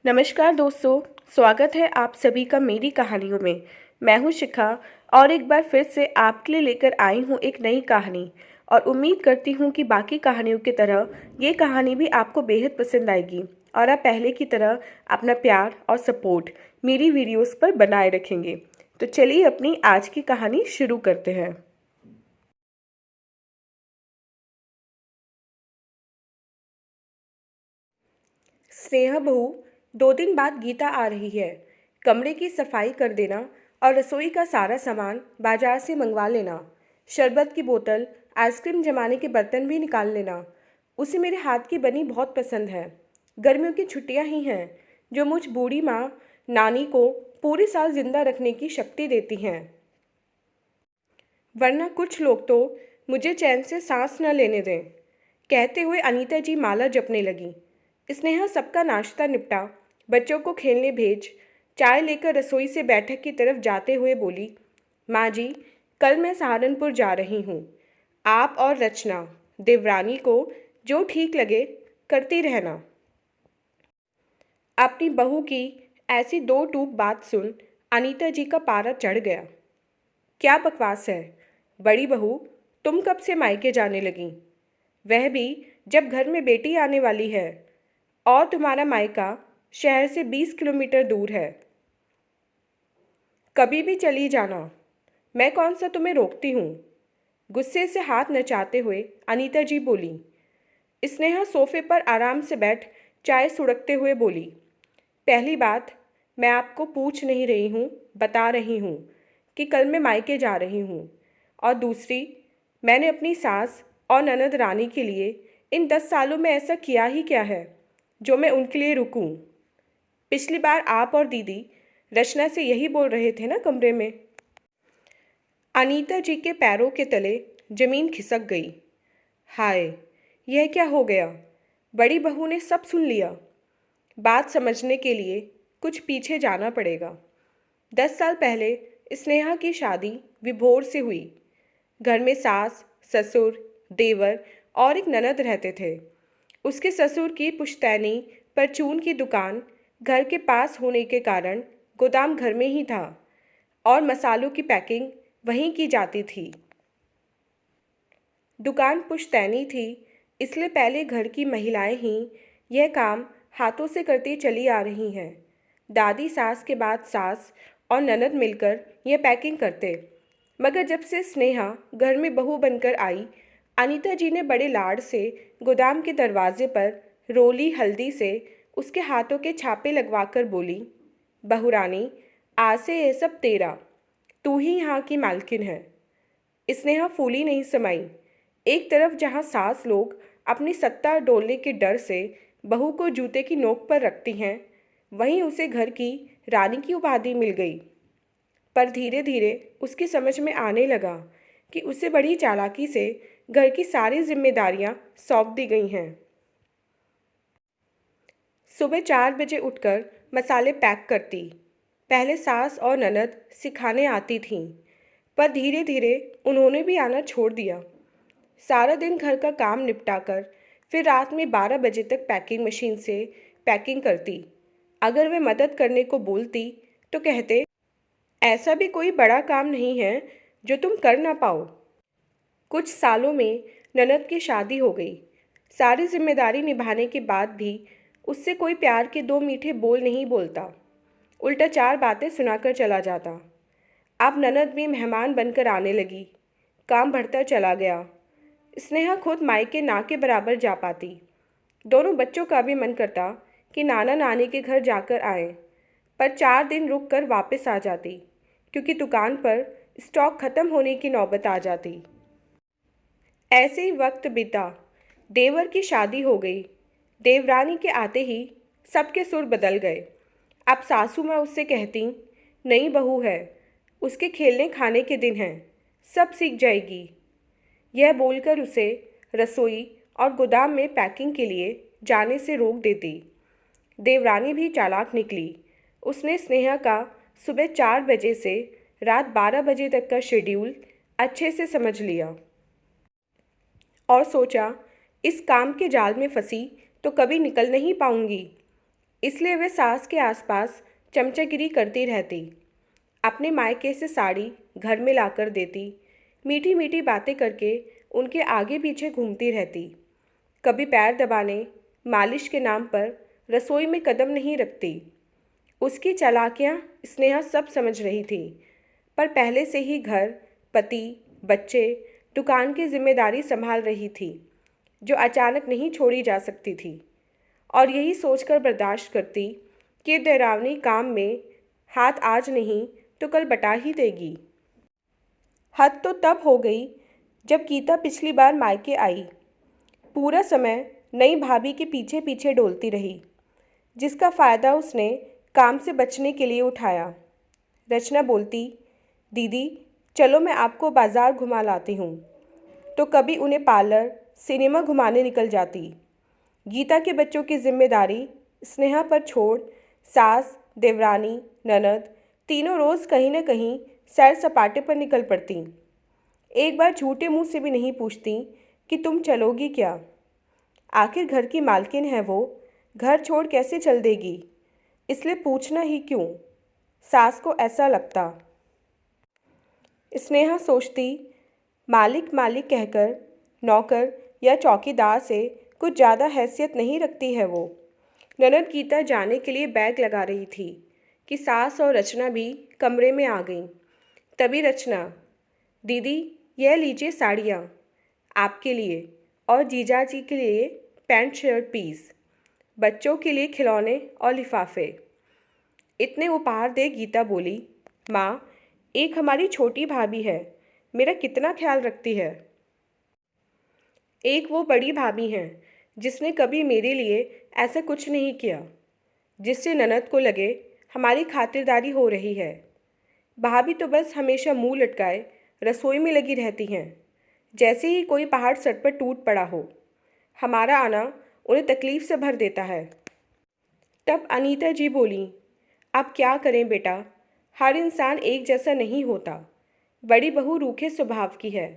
नमस्कार दोस्तों, स्वागत है आप सभी का मेरी कहानियों में। मैं हूं शिखा और एक बार फिर से आपके लिए लेकर आई हूं एक नई कहानी। और उम्मीद करती हूं कि बाकी कहानियों की तरह ये कहानी भी आपको बेहद पसंद आएगी और आप पहले की तरह अपना प्यार और सपोर्ट मेरी वीडियोस पर बनाए रखेंगे। तो चलिए अपनी आज की कहानी शुरू करते हैं। स्नेहा बहू, 2 दिन बाद गीता आ रही है। कमरे की सफाई कर देना और रसोई का सारा सामान बाजार से मंगवा लेना। शरबत की बोतल, आइसक्रीम जमाने के बर्तन भी निकाल लेना। उसे मेरे हाथ की बनी बहुत पसंद है। गर्मियों की छुट्टियां ही हैं जो मुझ बूढ़ी माँ नानी को पूरे साल जिंदा रखने की शक्ति देती हैं, वरना कुछ लोग तो मुझे चैन से सांस न लेने दें। कहते हुए अनीता जी माला जपने लगी। स्नेहा सबका नाश्ता निपटा, बच्चों को खेलने भेज, चाय लेकर रसोई से बैठक की तरफ जाते हुए बोली, माँ जी, कल मैं सहारनपुर जा रही हूँ। आप और रचना, देवरानी को जो ठीक लगे करती रहना। अपनी बहू की ऐसी दो टूक बात सुन अनीता जी का पारा चढ़ गया। क्या बकवास है बड़ी बहू, तुम कब से मायके जाने लगी? वह भी जब घर में बेटी आने वाली है। और तुम्हारा मायका शहर से 20 किलोमीटर दूर है। कभी भी चली जाना, मैं कौन सा तुम्हें रोकती हूँ। गुस्से से हाथ नचाते हुए अनीता जी बोली। स्नेहा सोफे पर आराम से बैठ चाय सुड़कते हुए बोली, पहली बात, मैं आपको पूछ नहीं रही हूँ, बता रही हूँ कि कल मैं मायके जा रही हूँ। और दूसरी, मैंने अपनी सास और ननद रानी के लिए इन 10 सालों में ऐसा किया ही क्या है जो मैं उनके लिए रुकूं। पिछली बार आप और दीदी रचना से यही बोल रहे थे ना कमरे में। अनीता जी के पैरों के तले जमीन खिसक गई। हाय, यह क्या हो गया? बड़ी बहू ने सब सुन लिया। बात समझने के लिए कुछ पीछे जाना पड़ेगा। 10 साल पहले स्नेहा की शादी विभोर से हुई। घर में सास, ससुर, देवर और एक ननद रहते थे। उसके ससुर की पुश्तैनी परचून की दुकान घर के पास होने के कारण गोदाम घर में ही था और मसालों की पैकिंग वहीं की जाती थी। दुकान पुश्तैनी थी, इसलिए पहले घर की महिलाएं ही यह काम हाथों से करती चली आ रही हैं। दादी सास के बाद सास और ननद मिलकर यह पैकिंग करते। मगर जब से स्नेहा घर में बहू बनकर आई, अनीता जी ने बड़े लाड से गोदाम के दरवाजे पर रोली हल्दी से उसके हाथों के छापे लगवाकर बोली, बहुरानी, आज से यह सब तेरा, तू ही यहाँ की मालकिन है। स्नेहा फूली नहीं समाई। एक तरफ जहाँ सास लोग अपनी सत्ता डोलने के डर से बहू को जूते की नोक पर रखती हैं, वहीं उसे घर की रानी की उपाधि मिल गई। पर धीरे धीरे उसकी समझ में आने लगा कि उसे बड़ी चालाकी से घर की सारी जिम्मेदारियां सौंप दी गई हैं। सुबह 4 बजे उठकर मसाले पैक करती। पहले सास और ननद सिखाने आती थीं, पर धीरे धीरे उन्होंने भी आना छोड़ दिया। सारा दिन घर का काम निपटाकर फिर रात में 12 बजे तक पैकिंग मशीन से पैकिंग करती। अगर वे मदद करने को बोलती तो कहते, ऐसा भी कोई बड़ा काम नहीं है जो तुम कर ना पाओ। कुछ सालों में ननद की शादी हो गई। सारी जिम्मेदारी निभाने के बाद भी उससे कोई प्यार के 2 मीठे बोल नहीं बोलता, उल्टा 4 बातें सुनाकर चला जाता। अब ननद भी मेहमान बनकर आने लगी। काम बढ़ता चला गया। स्नेहा खुद मायके ना के बराबर जा पाती। दोनों बच्चों का भी मन करता कि नाना नानी के घर जाकर आएं, पर 4 दिन रुक कर वापस आ जाती क्योंकि दुकान पर स्टॉक खत्म होने की नौबत आ जाती। ऐसे ही वक्त बीता। देवर की शादी हो गई। देवरानी के आते ही सबके सुर बदल गए। अब सासू माँ उससे कहती, नई बहू है, उसके खेलने खाने के दिन हैं, सब सीख जाएगी। यह बोलकर उसे रसोई और गोदाम में पैकिंग के लिए जाने से रोक देती। देवरानी भी चालाक निकली। उसने स्नेहा का सुबह 4 बजे से रात 12 बजे तक का शेड्यूल अच्छे से समझ लिया और सोचा, इस काम के जाल में फंसी तो कभी निकल नहीं पाऊंगी। इसलिए वे सास के आसपास चमचागिरी करती रहती, अपने मायके से साड़ी घर में लाकर देती, मीठी मीठी बातें करके उनके आगे पीछे घूमती रहती, कभी पैर दबाने, मालिश के नाम पर रसोई में कदम नहीं रखती। उसकी चालाकियाँ स्नेहा सब समझ रही थी, पर पहले से ही घर, पति, बच्चे, दुकान की जिम्मेदारी संभाल रही थी, जो अचानक नहीं छोड़ी जा सकती थी, और यही सोचकर बर्दाश्त करती कि देवरानी काम में हाथ आज नहीं तो कल बटा ही देगी। हद तो तब हो गई जब गीता पिछली बार मायके आई। पूरा समय नई भाभी के पीछे पीछे डोलती रही, जिसका फ़ायदा उसने काम से बचने के लिए उठाया। रचना बोलती, दीदी चलो मैं आपको बाज़ार घुमा लाती हूँ, तो कभी उन्हें पार्लर, सिनेमा घुमाने निकल जाती। गीता के बच्चों की जिम्मेदारी स्नेहा पर छोड़ सास, देवरानी, ननद तीनों रोज़ कहीं न कहीं सैर सपाटे पर निकल पड़ती। एक बार झूठे मुंह से भी नहीं पूछती कि तुम चलोगी क्या। आखिर घर की मालकिन है वो, घर छोड़ कैसे चल देगी, इसलिए पूछना ही क्यों। सास को ऐसा लगता। स्नेहा सोचती, मालिक मालिक कहकर नौकर या चौकीदार से कुछ ज़्यादा हैसियत नहीं रखती है वो। ननद गीता जाने के लिए बैग लगा रही थी कि सास और रचना भी कमरे में आ गईं। तभी रचना, दीदी यह लीजिए साड़ियाँ आपके लिए, और जीजा जी के लिए पैंट शर्ट पीस, बच्चों के लिए खिलौने और लिफाफे। इतने उपहार दे गीता बोली, माँ एक हमारी छोटी भाभी है, मेरा कितना ख्याल रखती है। एक वो बड़ी भाभी हैं जिसने कभी मेरे लिए ऐसा कुछ नहीं किया, जिससे ननद को लगे हमारी खातिरदारी हो रही है। भाभी तो बस हमेशा मुंह लटकाए रसोई में लगी रहती हैं, जैसे ही कोई पहाड़ सर पर टूट पड़ा हो। हमारा आना उन्हें तकलीफ़ से भर देता है। तब अनीता जी बोली, अब क्या करें बेटा, हर इंसान एक जैसा नहीं होता। बड़ी बहू रूखे स्वभाव की है,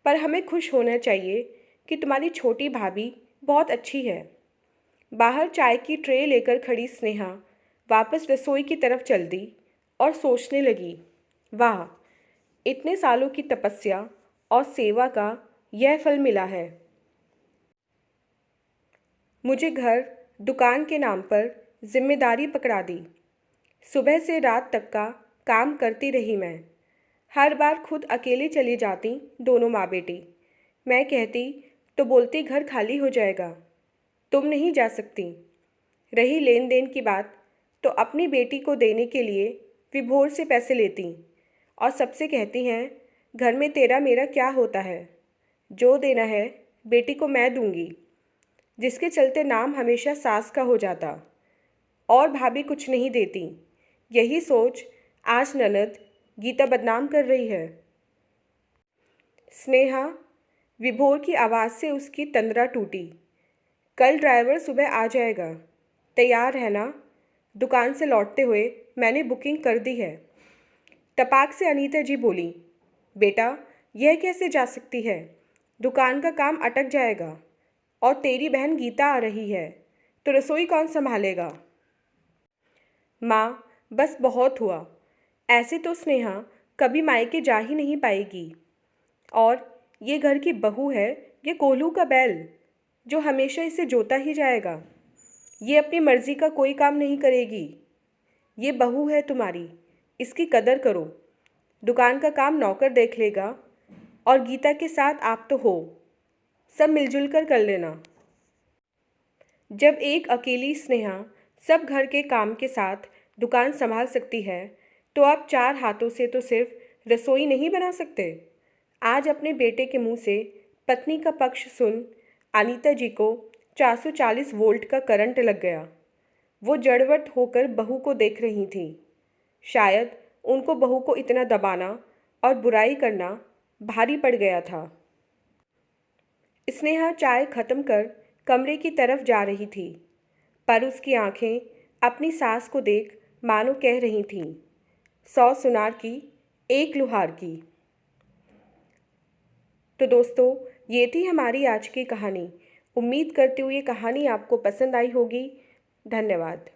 पर हमें खुश होना चाहिए कि तुम्हारी छोटी भाभी बहुत अच्छी है। बाहर चाय की ट्रे लेकर खड़ी स्नेहा वापस रसोई की तरफ चल दी और सोचने लगी, वाह, इतने सालों की तपस्या और सेवा का यह फल मिला है। मुझे घर, दुकान के नाम पर जिम्मेदारी पकड़ा दी। सुबह से रात तक का काम करती रही मैं। हर बार खुद अकेले चली जाती दोनों माँ बेटी। मैं कहती तो बोलती घर खाली हो जाएगा, तुम नहीं जा सकती। रही लेन देन की बात, तो अपनी बेटी को देने के लिए विभोर से पैसे लेती और सबसे कहती हैं, घर में तेरा मेरा क्या होता है, जो देना है बेटी को मैं दूंगी। जिसके चलते नाम हमेशा सास का हो जाता और भाभी कुछ नहीं देती। यही सोच आज ननद गीता बदनाम कर रही है। स्नेहा, विभोर की आवाज़ से उसकी तंद्रा टूटी। कल ड्राइवर सुबह आ जाएगा, तैयार है ना? दुकान से लौटते हुए मैंने बुकिंग कर दी है। टपाक से अनीता जी बोली, बेटा यह कैसे जा सकती है, दुकान का काम अटक जाएगा, और तेरी बहन गीता आ रही है, तो रसोई कौन संभालेगा। माँ बस बहुत हुआ, ऐसे तो स्नेहा कभी मायके जा ही नहीं पाएगी, और ये घर की बहू है, ये कोल्हू का बैल जो हमेशा इसे जोता ही जाएगा। ये अपनी मर्जी का कोई काम नहीं करेगी। ये बहू है तुम्हारी, इसकी कदर करो। दुकान का काम नौकर देख लेगा, और गीता के साथ आप तो हो, सब मिलजुल कर लेना। जब एक अकेली स्नेहा सब घर के काम के साथ दुकान संभाल सकती है, तो आप 4 हाथों से तो सिर्फ रसोई नहीं बना सकते। आज अपने बेटे के मुंह से पत्नी का पक्ष सुन अनीता जी को 440 वोल्ट का करंट लग गया। वो जड़वट होकर बहू को देख रही थी। शायद उनको बहू को इतना दबाना और बुराई करना भारी पड़ गया था। स्नेहा चाय खत्म कर कमरे की तरफ जा रही थी, पर उसकी आंखें अपनी सास को देख मानो कह रही थीं, 100 सुनार की, 1 लुहार की। तो दोस्तों, ये थी हमारी आज की कहानी। उम्मीद करती हूँ ये कहानी आपको पसंद आई होगी। धन्यवाद।